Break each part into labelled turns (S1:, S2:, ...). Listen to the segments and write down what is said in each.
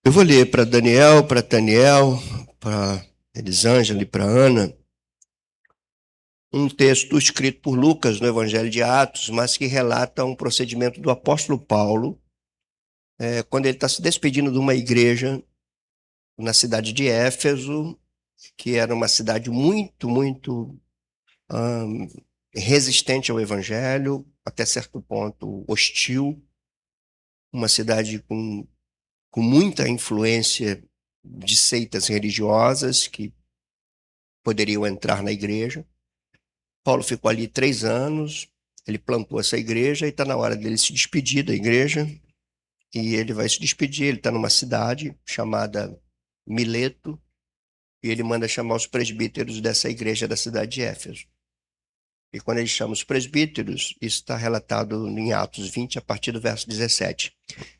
S1: Eu vou ler para Daniel, para Taniel, para Elisângela e para Ana, um texto escrito por Lucas no Evangelho de Atos, mas que relata um procedimento do apóstolo Paulo, quando ele está se despedindo de uma igreja na cidade de Éfeso, que era uma cidade muito hum, resistente ao Evangelho, até certo ponto hostil, uma cidade com muita influência de seitas religiosas que poderiam entrar na igreja. Paulo ficou ali 3 anos, ele plantou essa igreja e está na hora dele se despedir da igreja. E ele vai se despedir, ele está numa cidade chamada Mileto, e ele manda chamar os presbíteros dessa igreja da cidade de Éfeso. E quando ele chama os presbíteros, isso está relatado em Atos 20, a partir do verso 17.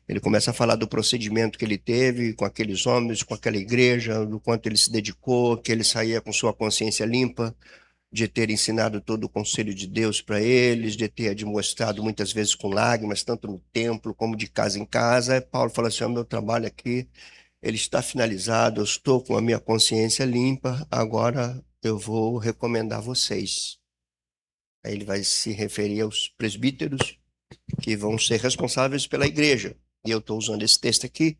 S1: Ele começa a falar do procedimento que ele teve com aqueles homens, com aquela igreja, do quanto ele se dedicou, que ele saía com sua consciência limpa, de ter ensinado todo o conselho de Deus para eles, de ter admoestado muitas vezes com lágrimas, tanto no templo como de casa em casa. Aí Paulo fala assim: o meu trabalho aqui, ele está finalizado, eu estou com a minha consciência limpa, agora eu vou recomendar vocês. Aí ele vai se referir aos presbíteros que vão ser responsáveis pela igreja. E eu estou usando esse texto aqui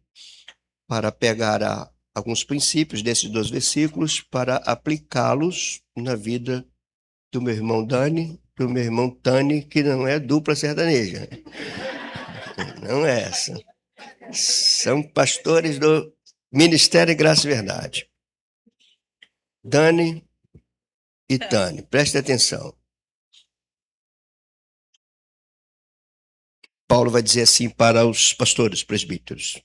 S1: para pegar alguns princípios desses 2 versículos para aplicá-los na vida do meu irmão Dani, do meu irmão Tani, que não é dupla sertaneja. Não é essa. São pastores do Ministério Graça e Verdade. Dani e Tani, preste atenção. Paulo vai dizer assim para os pastores, presbíteros.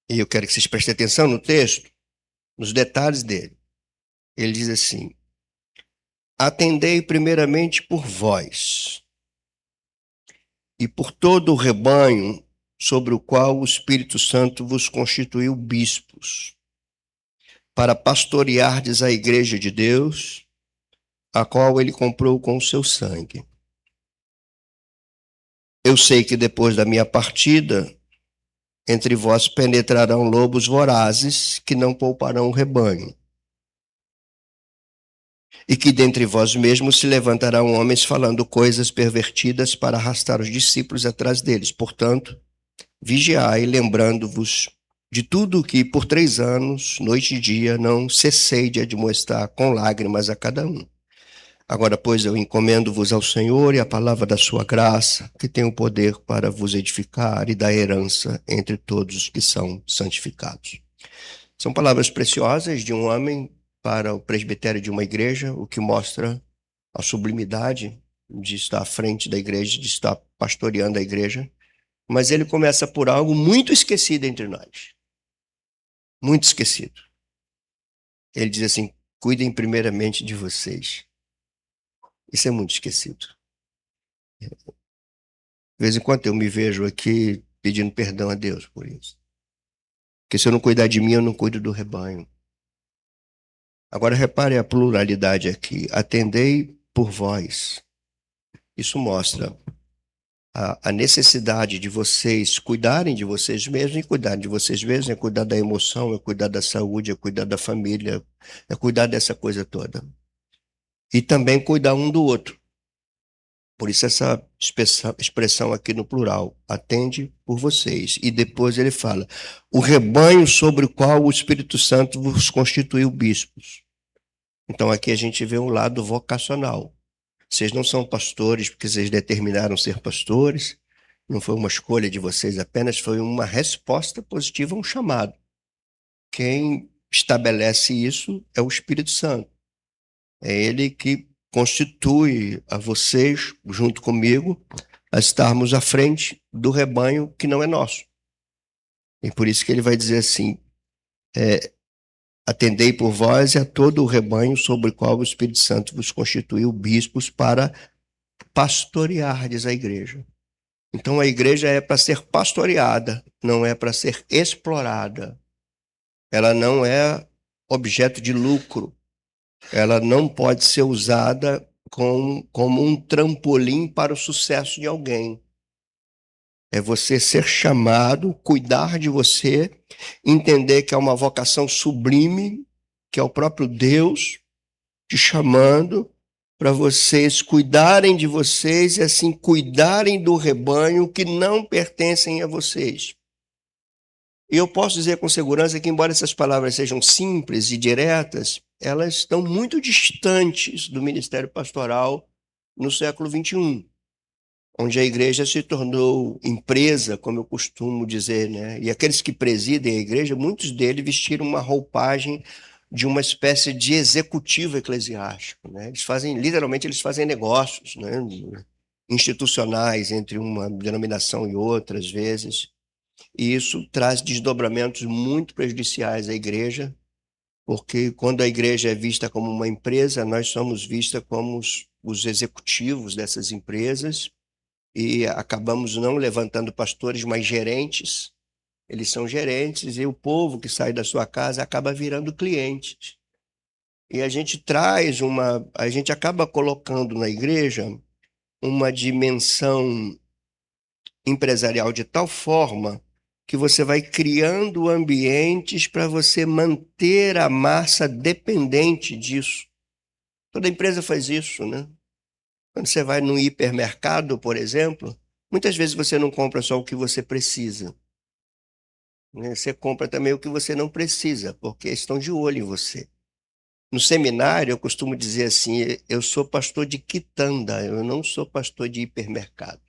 S1: E eu quero que vocês prestem atenção no texto, nos detalhes dele. Ele diz assim: atendei primeiramente por vós e por todo o rebanho sobre o qual o Espírito Santo vos constituiu bispos, para pastoreardes a igreja de Deus, a qual ele comprou com o seu sangue. Eu sei que depois da minha partida, entre vós penetrarão lobos vorazes que não pouparão o rebanho. E que dentre vós mesmos se levantarão homens falando coisas pervertidas para arrastar os discípulos atrás deles. Portanto, vigiai, lembrando-vos de tudo o que por 3 anos, noite e dia, não cessei de admoestar com lágrimas a cada um. Agora, pois, eu encomendo-vos ao Senhor e à palavra da sua graça, que tem o poder para vos edificar e dar herança entre todos os que são santificados. São palavras preciosas de um homem para o presbitério de uma igreja, o que mostra a sublimidade de estar à frente da igreja, de estar pastoreando a igreja. Mas ele começa por algo muito esquecido entre nós. Muito esquecido. Ele diz assim: cuidem primeiramente de vocês. Isso é muito esquecido. De vez em quando eu me vejo aqui pedindo perdão a Deus por isso. Porque se eu não cuidar de mim, eu não cuido do rebanho. Agora repare a pluralidade aqui. Atendei por vós. Isso mostra a necessidade de vocês cuidarem de vocês mesmos, e cuidar de vocês mesmos é cuidar da emoção, é cuidar da saúde, é cuidar da família, é cuidar dessa coisa toda. E também cuidar um do outro. Por isso essa expressão aqui no plural, atende por vocês. E depois ele fala, o rebanho sobre o qual o Espírito Santo vos constituiu bispos. Então aqui a gente vê um lado vocacional. Vocês não são pastores porque vocês determinaram ser pastores, não foi uma escolha de vocês apenas, foi uma resposta positiva a um chamado. Quem estabelece isso é o Espírito Santo. É ele que constitui a vocês, junto comigo, a estarmos à frente do rebanho que não é nosso. E por isso que ele vai dizer assim, atendei por vós e a todo o rebanho sobre o qual o Espírito Santo vos constituiu bispos para pastoreardes a igreja. Então a igreja é para ser pastoreada, não é para ser explorada. Ela não é objeto de lucro. Ela não pode ser usada como um trampolim para o sucesso de alguém. É você ser chamado, cuidar de você, entender que é uma vocação sublime, que é o próprio Deus te chamando para vocês cuidarem de vocês e assim cuidarem do rebanho que não pertencem a vocês. E eu posso dizer com segurança que, embora essas palavras sejam simples e diretas, elas estão muito distantes do ministério pastoral no século XXI, onde a igreja se tornou empresa, como eu costumo dizer, né? E aqueles que presidem a igreja, muitos deles vestiram uma roupagem de uma espécie de executivo eclesiástico, né? Literalmente, eles fazem negócios, né? Institucionais entre uma denominação e outra, às vezes. E isso traz desdobramentos muito prejudiciais à igreja, porque quando a igreja é vista como uma empresa, nós somos vistos como os executivos dessas empresas e acabamos não levantando pastores, mas gerentes. Eles são gerentes e o povo que sai da sua casa acaba virando clientes. E a gente acaba colocando na igreja uma dimensão empresarial de tal forma que você vai criando ambientes para você manter a massa dependente disso. Toda empresa faz isso, né? Quando você vai no hipermercado, por exemplo, muitas vezes você não compra só o que você precisa, né? Você compra também o que você não precisa, porque estão de olho em você. No seminário, eu costumo dizer assim: eu sou pastor de quitanda, eu não sou pastor de hipermercado.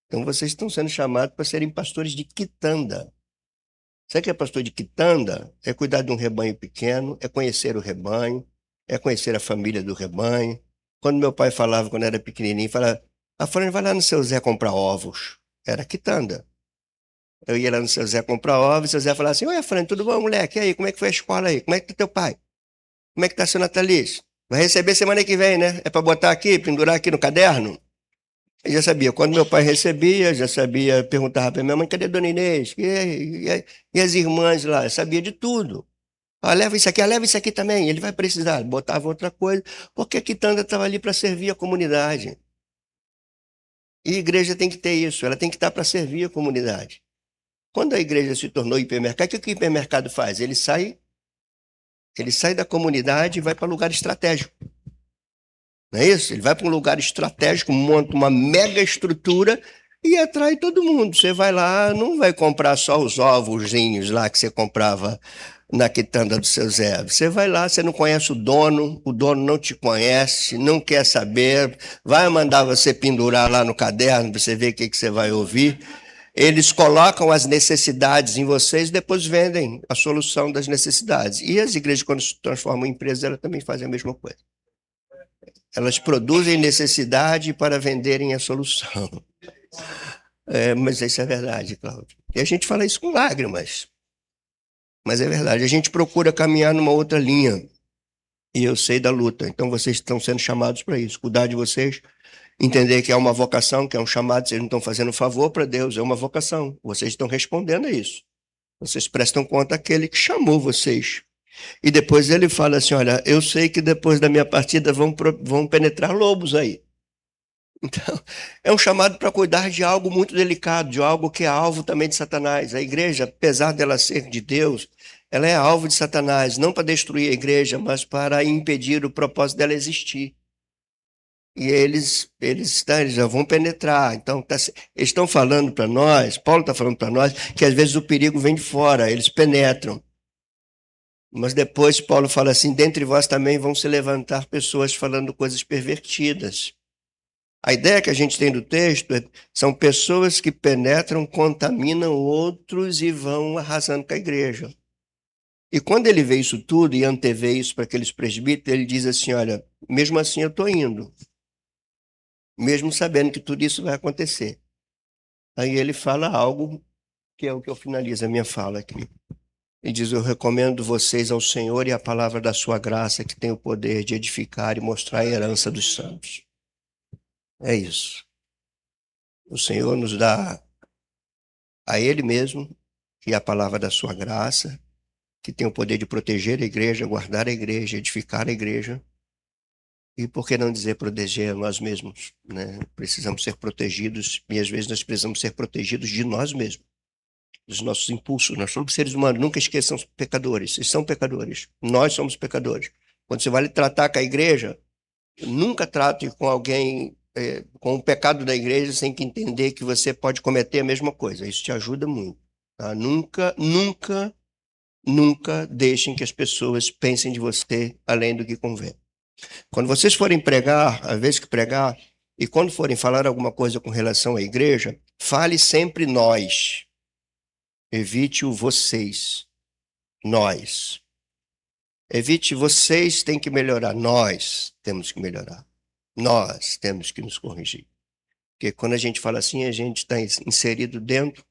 S1: Então, vocês estão sendo chamados para serem pastores de quitanda. Sabe que é pastor de quitanda? É cuidar de um rebanho pequeno, é conhecer o rebanho, é conhecer a família do rebanho. Quando meu pai falava, quando era pequenininho, falava: a Fran, vai lá no seu Zé comprar ovos. Era quitanda. Eu ia lá no seu Zé comprar ovos, e o seu Zé falava assim: oi, Fran, tudo bom, moleque? E aí, como é que foi a escola aí? Como é que tá teu pai? Como é que tá seu natalício? Vai receber semana que vem, né? É para botar aqui, pendurar aqui no caderno? Eu já sabia. Quando meu pai recebia, já sabia, perguntava para minha mãe: cadê Dona Inês? E as irmãs lá? Eu sabia de tudo. Ah, leva isso aqui também. Ele vai precisar. Botava outra coisa, porque a quitanda estava ali para servir a comunidade. E a igreja tem que ter isso, ela tem que estar para servir a comunidade. Quando a igreja se tornou hipermercado, o que o hipermercado faz? Ele sai da comunidade e vai para lugar estratégico. Não é isso? Ele vai para um lugar estratégico, monta uma mega estrutura e atrai todo mundo. Você vai lá, não vai comprar só os ovozinhos lá que você comprava na quitanda do seu Zé. Você vai lá, você não conhece o dono não te conhece, não quer saber, vai mandar você pendurar lá no caderno para você ver o que, que você vai ouvir. Eles colocam as necessidades em vocês e depois vendem a solução das necessidades. E as igrejas, quando se transformam em empresas, elas também fazem a mesma coisa. Elas produzem necessidade para venderem a solução. Mas isso é verdade, Cláudio. E a gente fala isso com lágrimas. Mas é verdade. A gente procura caminhar numa outra linha. E eu sei da luta. Então vocês estão sendo chamados para isso. Cuidar de vocês, entender que é uma vocação, que é um chamado. Vocês não estão fazendo favor para Deus, é uma vocação. Vocês estão respondendo a isso. Vocês prestam conta àquele que chamou vocês. E depois ele fala assim: olha, eu sei que depois da minha partida vão penetrar lobos aí. Então, é um chamado para cuidar de algo muito delicado, de algo que é alvo também de Satanás. A igreja, apesar dela ser de Deus, ela é alvo de Satanás, não para destruir a igreja, mas para impedir o propósito dela existir. E eles já vão penetrar. Então, eles estão falando para nós, Paulo está falando para nós, que às vezes o perigo vem de fora, eles penetram. Mas depois Paulo fala assim: dentre vós também vão se levantar pessoas falando coisas pervertidas. A ideia que a gente tem do texto são pessoas que penetram, contaminam outros e vão arrasando com a igreja. E quando ele vê isso tudo e antevê isso para aqueles presbíteros, ele diz assim: olha, mesmo assim eu estou indo, mesmo sabendo que tudo isso vai acontecer. Aí ele fala algo que é o que eu finalizo a minha fala aqui. Ele diz: eu recomendo vocês ao Senhor e à palavra da sua graça, que tem o poder de edificar e mostrar a herança dos santos. É isso. O Senhor nos dá a Ele mesmo e a palavra da sua graça, que tem o poder de proteger a igreja, guardar a igreja, edificar a igreja. E por que não dizer proteger nós mesmos, né? Precisamos ser protegidos e às vezes nós precisamos ser protegidos de nós mesmos, dos nossos impulsos. Nós somos seres humanos, nunca esqueçam os pecadores. Eles são pecadores. Nós somos pecadores. Quando você vai tratar com a igreja, nunca trate com alguém com o pecado da igreja sem que entender que você pode cometer a mesma coisa. Isso te ajuda muito. Tá? Nunca, nunca, nunca deixem que as pessoas pensem de você além do que convém. Quando vocês forem pregar, às vezes que pregar, e quando forem falar alguma coisa com relação à igreja, fale sempre nós. Evite o vocês. Nós. Evite vocês têm que melhorar. Nós temos que melhorar. Nós temos que nos corrigir. Porque quando a gente fala assim, a gente está inserido dentro,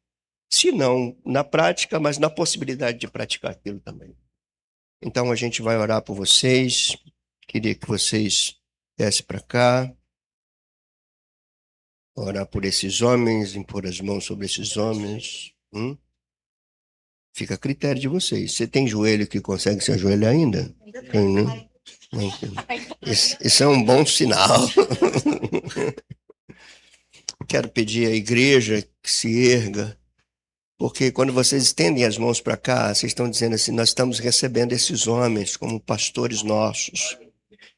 S1: se não na prática, mas na possibilidade de praticar aquilo também. Então a gente vai orar por vocês. Queria que vocês viessem para cá. Orar por esses homens, impor as mãos sobre esses homens. Fica a critério de vocês. Você tem joelho que consegue se ajoelhar ainda? Tem, né? Isso é um bom sinal. Quero pedir à igreja que se erga, porque quando vocês estendem as mãos para cá, vocês estão dizendo assim: nós estamos recebendo esses homens como pastores nossos,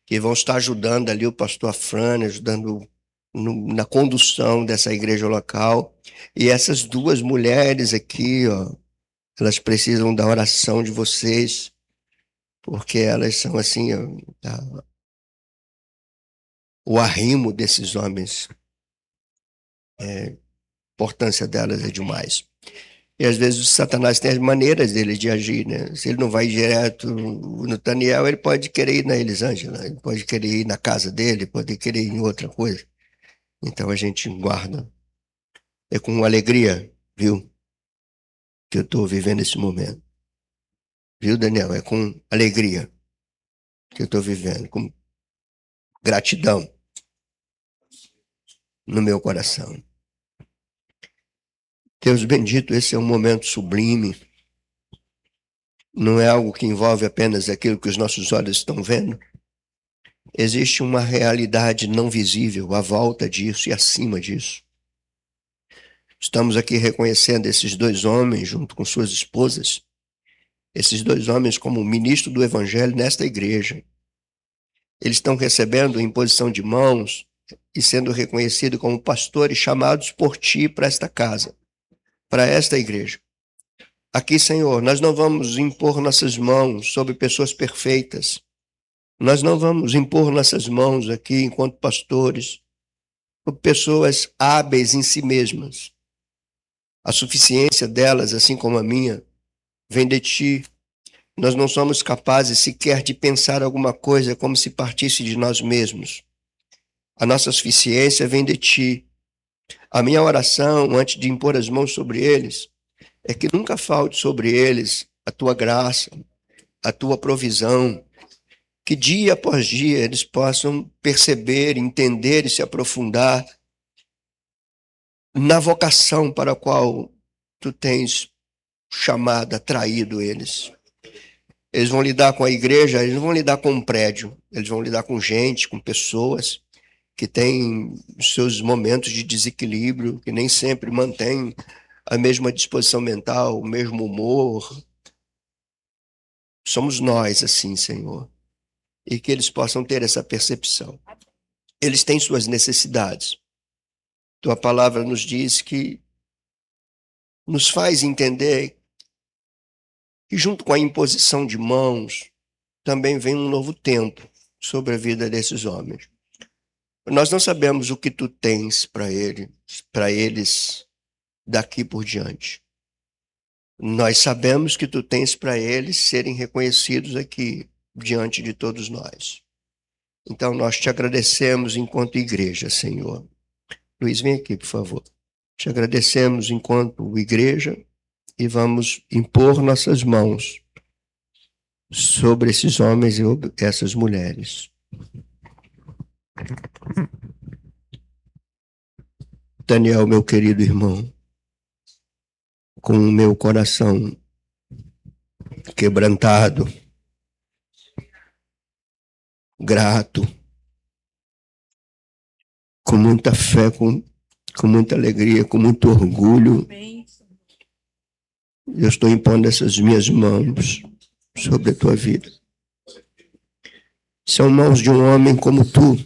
S1: que vão estar ajudando ali o pastor Afrânio, ajudando na condução dessa igreja local. E essas duas mulheres aqui, ó, elas precisam da oração de vocês, porque elas são assim, ó, o arrimo desses homens. A importância delas é demais. E às vezes o Satanás tem as maneiras dele de agir, né? Se ele não vai direto no Daniel, ele pode querer ir na Elisângela, ele pode querer ir na casa dele, pode querer ir em outra coisa. Então a gente guarda. É com alegria, viu, que eu estou vivendo esse momento. Viu, Daniel? É com alegria que eu estou vivendo, com gratidão no meu coração. Deus bendito, esse é um momento sublime. Não é algo que envolve apenas aquilo que os nossos olhos estão vendo. Existe uma realidade não visível à volta disso e acima disso. Estamos aqui reconhecendo esses dois homens junto com suas esposas, esses dois homens como ministro do evangelho nesta igreja. Eles estão recebendo imposição de mãos e sendo reconhecidos como pastores chamados por ti para esta casa, para esta igreja. Aqui, Senhor, nós não vamos impor nossas mãos sobre pessoas perfeitas. Nós não vamos impor nossas mãos aqui, enquanto pastores, sobre pessoas hábeis em si mesmas. A suficiência delas, assim como a minha, vem de ti. Nós não somos capazes sequer de pensar alguma coisa como se partisse de nós mesmos. A nossa suficiência vem de ti. A minha oração, antes de impor as mãos sobre eles, é que nunca falte sobre eles a tua graça, a tua provisão, que dia após dia eles possam perceber, entender e se aprofundar na vocação para a qual tu tens chamado, atraído eles. Eles vão lidar com a igreja, eles não vão lidar com um prédio, eles vão lidar com gente, com pessoas que têm seus momentos de desequilíbrio, que nem sempre mantêm a mesma disposição mental, o mesmo humor. Somos nós assim, Senhor. E que eles possam ter essa percepção. Eles têm suas necessidades. Tua palavra nos diz que nos faz entender que junto com a imposição de mãos também vem um novo tempo sobre a vida desses homens. Nós não sabemos o que tu tens para eles daqui por diante. Nós sabemos que tu tens para eles serem reconhecidos aqui diante de todos nós. Então nós te agradecemos enquanto igreja, Senhor. Luiz, vem aqui, por favor. Te agradecemos enquanto igreja e vamos impor nossas mãos sobre esses homens e essas mulheres. Daniel, meu querido irmão, com o meu coração quebrantado, grato, com muita fé, com muita alegria, com muito orgulho. Eu estou impondo essas minhas mãos sobre a tua vida. São mãos de um homem como tu,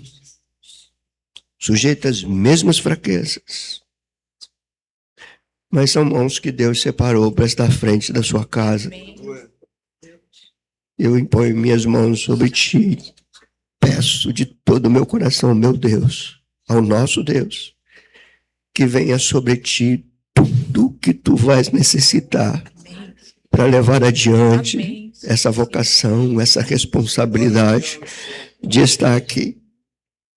S1: sujeito às mesmas fraquezas. Mas são mãos que Deus separou para estar à frente da sua casa. Eu imponho minhas mãos sobre ti. Peço de todo o meu coração, meu Deus, ao nosso Deus, que venha sobre ti tudo o que tu vais necessitar para levar adiante essa vocação, essa responsabilidade de estar aqui.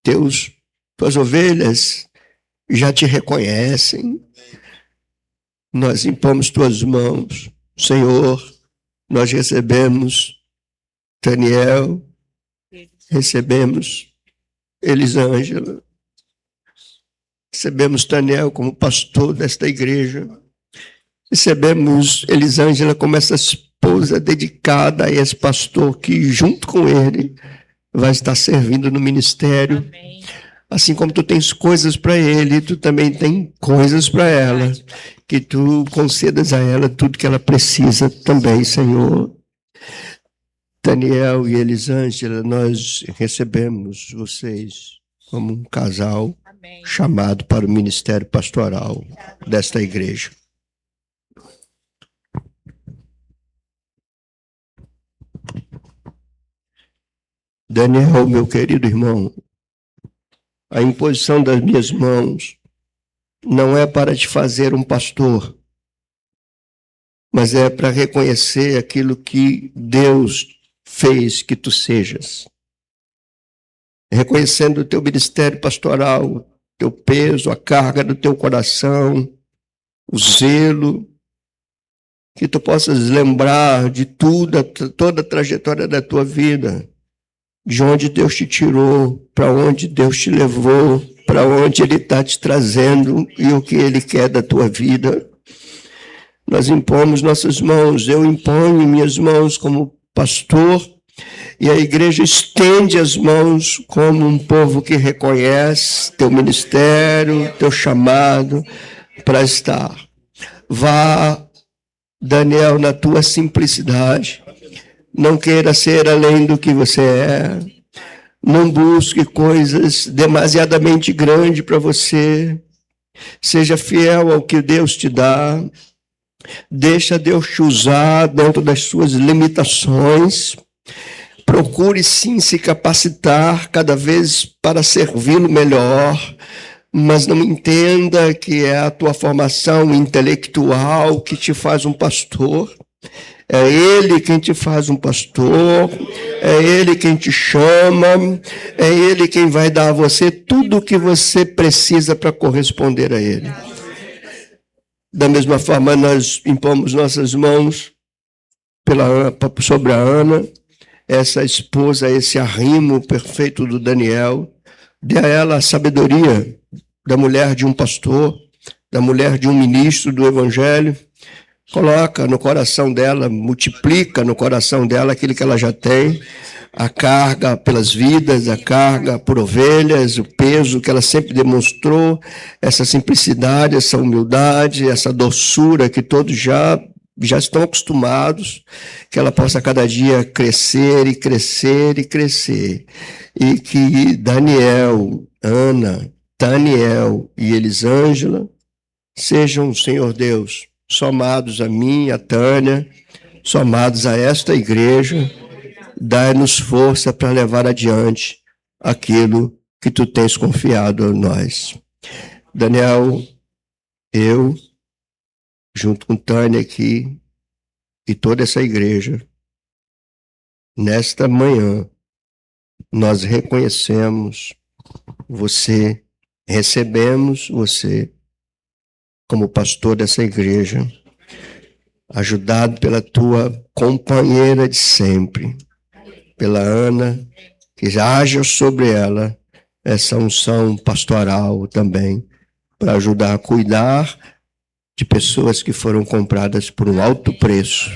S1: Tuas ovelhas já te reconhecem. Nós impomos tuas mãos, Senhor. Nós recebemos Daniel, recebemos Elisângela, recebemos Daniel como pastor desta igreja, recebemos Elisângela como essa esposa dedicada a esse pastor que, junto com ele, vai estar servindo no ministério. Amém. Assim como tu tens coisas para ele, tu também tem coisas para ela, que tu concedas a ela tudo que ela precisa também, Senhor. Daniel e Elisângela, nós recebemos vocês como um casal. Amém. Chamado para o ministério pastoral desta igreja. Daniel, meu querido irmão, a imposição das minhas mãos não é para te fazer um pastor, mas é para reconhecer aquilo que Deus fez que tu sejas. Reconhecendo o teu ministério pastoral, teu peso, a carga do teu coração, o zelo, que tu possas lembrar de tudo, toda a trajetória da tua vida, de onde Deus te tirou, para onde Deus te levou, para onde Ele está te trazendo e o que Ele quer da tua vida. Nós impomos nossas mãos, eu imponho minhas mãos como pastor, e a igreja estende as mãos como um povo que reconhece teu ministério, teu chamado para estar. Vá, Daniel, na tua simplicidade. Não queira ser além do que você é. Não busque coisas demasiadamente grandes para você. Seja fiel ao que Deus te dá. Deixa Deus te usar dentro das suas limitações. Procure sim se capacitar cada vez para servi-lo melhor, mas não entenda que é a tua formação intelectual que te faz um pastor. É Ele quem te faz um pastor, é Ele quem te chama, é Ele quem vai dar a você tudo o que você precisa para corresponder a Ele. Da mesma forma, nós impomos nossas mãos sobre a Ana, essa esposa, esse arrimo perfeito do Daniel. Dê a ela a sabedoria da mulher de um pastor, da mulher de um ministro do Evangelho. Coloca no coração dela, multiplica no coração dela aquilo que ela já tem, a carga pelas vidas, a carga por ovelhas, o peso que ela sempre demonstrou, essa simplicidade, essa humildade, essa doçura que todos já estão acostumados, que ela possa cada dia crescer e crescer e crescer. E que Daniel, Ana, Daniel e Elisângela sejam, Senhor Deus, somados a mim, a Tânia, somados a esta igreja, dai-nos força para levar adiante aquilo que tu tens confiado a nós. Daniel, eu, junto com Tânia aqui, e toda essa igreja, nesta manhã, nós reconhecemos você, recebemos você como pastor dessa igreja, ajudado pela tua companheira de sempre, pela Ana, que haja sobre ela essa unção pastoral também, para ajudar a cuidar de pessoas que foram compradas por um alto preço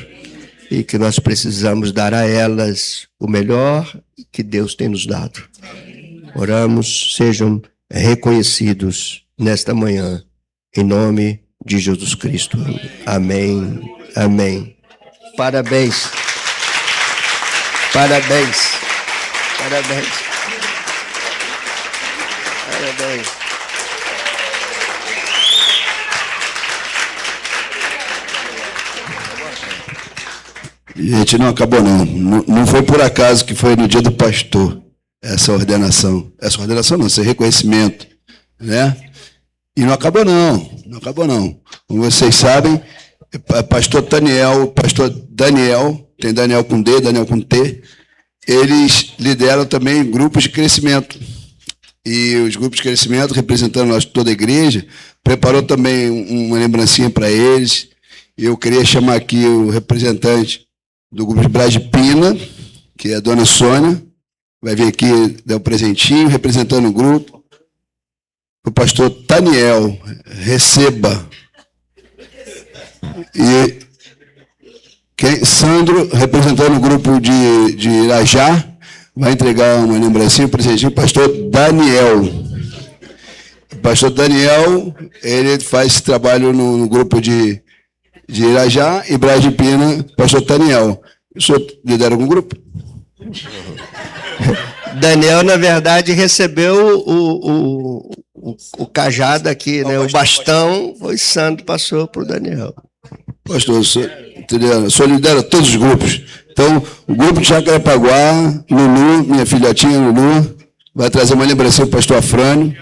S1: e que nós precisamos dar a elas o melhor que Deus tem nos dado. Oramos, sejam reconhecidos nesta manhã, em nome de Jesus Cristo. Amém. Amém. Parabéns. Parabéns. Parabéns. Parabéns.
S2: Gente, não acabou não. Não foi por acaso que foi no dia do pastor essa ordenação. Essa ordenação não, esse reconhecimento, né? E não acabou não. Não acabou não. Como vocês sabem, pastor Daniel, tem Daniel com D, Daniel com T, eles lideram também grupos de crescimento. E os grupos de crescimento, representando toda a igreja, preparou também uma lembrancinha para eles. Eu queria chamar aqui o representante do grupo de Braz de Pina, que é a dona Sônia, vai vir aqui dar um presentinho, representando o grupo. O pastor Daniel, receba. E Sandro, representando o grupo de Irajá, vai entregar uma lembrancinha, um presentinho, pastor Daniel. O pastor Daniel, ele faz esse trabalho no grupo de Irajá e Braz de Pina, pastor Daniel. O senhor lidera algum grupo?
S1: Daniel, na verdade, recebeu o cajado aqui, né? O bastão, foi Sandro, passou para o Daniel.
S2: Pastor, o senhor lidera todos os grupos. Então, o grupo de Jacarepaguá, Lulu, minha filhotinha Lulu, vai trazer uma lembrancinha para o pastor Afrânio,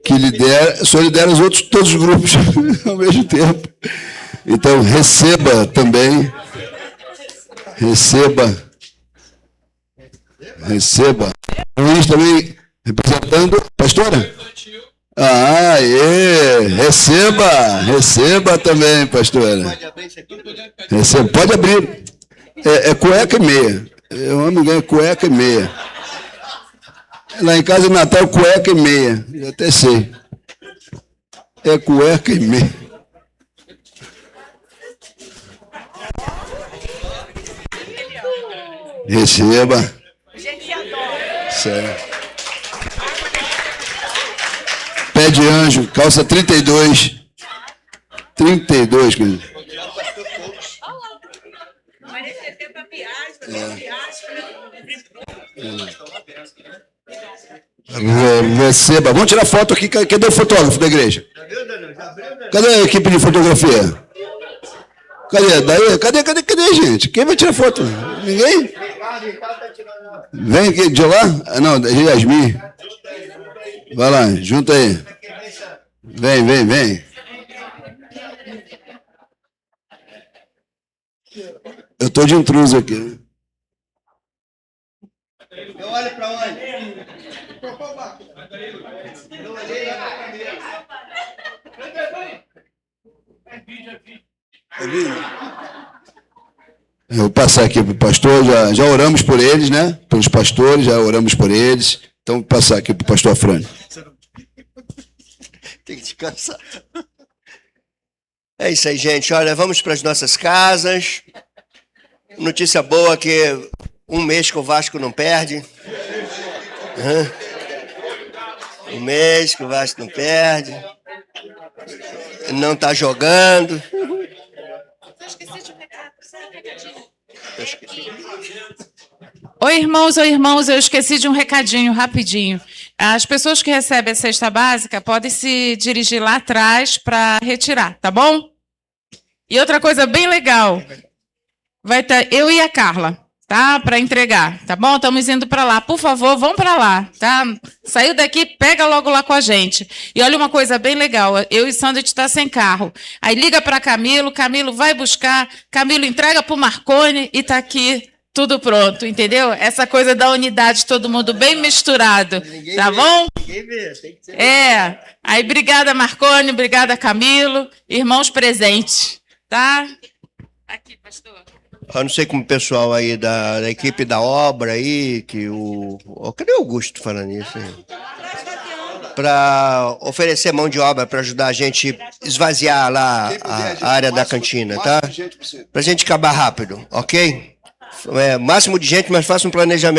S2: que lidera, o senhor lidera todos os grupos ao mesmo tempo. Então, receba também. Receba. Luiz também representando. Pastora? Receba também, pastora. Pode abrir isso aqui? Receba, pode abrir. É cueca e meia. Eu amo ganhar cueca e meia. Lá em casa, no Natal, cueca e meia. Eu até sei. É cueca e meia. Receba. Certo. Pé de anjo, calça 32. 32, querido. Receba. Vamos tirar foto aqui. Cadê o fotógrafo da igreja? Cadê a equipe de fotografia? Cadê, gente? Quem vai tirar foto? Ninguém? Vem aqui, de lá? Não, Yasmin. Vai lá, junta aí. Vem. Eu tô de intruso aqui.
S1: Eu olho para onde?
S2: Eu vou passar aqui para o pastor, já oramos por eles, né? Pelos pastores, já oramos por eles. Então, vou passar aqui para o pastor Afrânio.
S1: Tem que descansar. É isso aí, gente. Olha, vamos para as nossas casas. Notícia boa que um mês que o Vasco não perde. Um mês que o Vasco não perde. Não está jogando.
S3: Oi, irmãos, eu esqueci de um recadinho rapidinho. As pessoas que recebem a cesta básica podem se dirigir lá atrás para retirar, tá bom? E outra coisa bem legal, vai estar eu e a Carla, tá? Para entregar, tá bom? Estamos indo para lá. Por favor, vão para lá, tá? Saiu daqui, pega logo lá com a gente. E olha uma coisa bem legal, eu e Sandra está sem carro. Aí liga para Camilo vai buscar, Camilo entrega para o Marconi e está aqui tudo pronto, entendeu? Essa coisa da unidade, todo mundo bem misturado, tá bom?
S1: Ninguém vê, tem que ser.
S3: Aí obrigada Marconi, obrigada Camilo, irmãos presentes, tá? Aqui, pastor.
S1: Eu não sei como o pessoal aí da equipe da obra aí, que cadê o Augusto falando isso aí? Para oferecer mão de obra para ajudar a gente esvaziar lá a área da cantina, tá? Para a gente acabar rápido, ok? Máximo de gente, mas faça um planejamento.